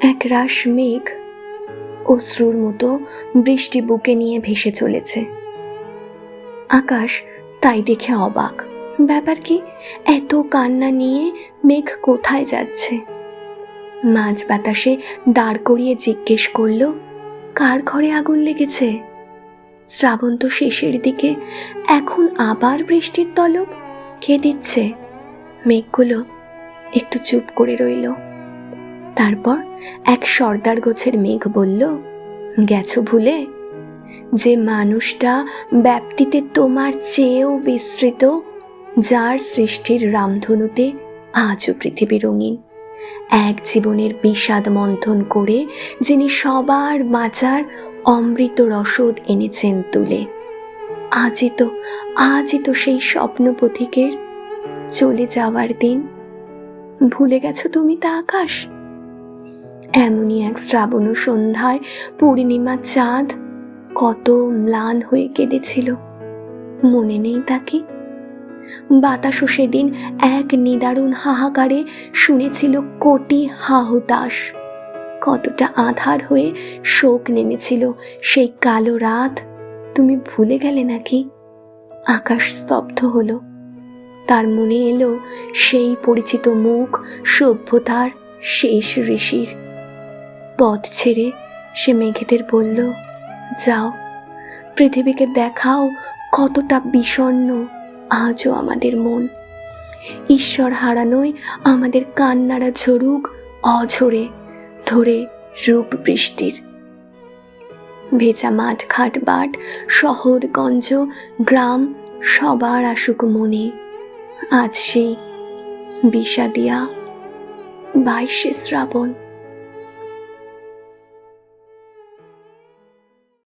একরাশ মেঘ অশ্রুর মতো বৃষ্টি বুকে নিয়ে ভেসে চলেছে। আকাশ তাই দেখে অবাক। ব্যাপার কি, এত কান্না নিয়ে মেঘ কোথায় যাচ্ছে? মাঝ বাতাসে দাঁড় করিয়ে জিজ্ঞেস করল, কার ঘরে আগুন লেগেছে? শ্রাবণ তো শেষের দিকে, এখন আবার বৃষ্টির তলব। কে দিচ্ছে? মেঘগুলো একটু চুপ করে রইল। তারপর এক সর্দার গোছের মেঘ বলল, গেছো ভুলে? যে মানুষটা ব্যাপ্তিতে তোমার চেয়েও বিস্তৃত, যার সৃষ্টির রামধনুতে আজও পৃথিবী রঙিন, এক জীবনের বিষাদ মন্থন করে যিনি সবার বাঁচার অমৃত রসদ এনেছেন তুলে। আজই তো সেই স্বপ্ন পথিকের চলে যাওয়ার দিন। ভুলে গেছো তুমি তা আকাশ? এমনই এক শ্রাবণ সন্ধ্যায় পূর্ণিমা চাঁদ কত ম্লান হয়ে কেঁদেছিল, মনে নেই তাকে? বাতাসও সেদিন এক নিদারুণ হাহাকারে শুনেছিল কোটি হাহুতাশ। কতটা আঁধার হয়ে শোক নেমেছিল সেই কালো রাত। তুমি ভুলে গেলে নাকি? আকাশ স্তব্ধ হলো। তার মনে এলো সেই পরিচিত মুখ, সভ্যতার শেষ ঋষির। পথ ছেড়ে সে মেঘেদের বলল, যাও, পৃথিবীকে দেখাও কতটা বিষণ্ণ আজও আমাদের মন। ঈশ্বর হারানোয় আমাদের কান্নারা ঝরুক অঝরে ধরে রূপ বৃষ্টির। ভেজা মাঠ ঘাট বাট, শহর গঞ্জ গ্রাম সবার আসুক মনে আজ সেই বিষাদিয়া 22শে শ্রাবণ।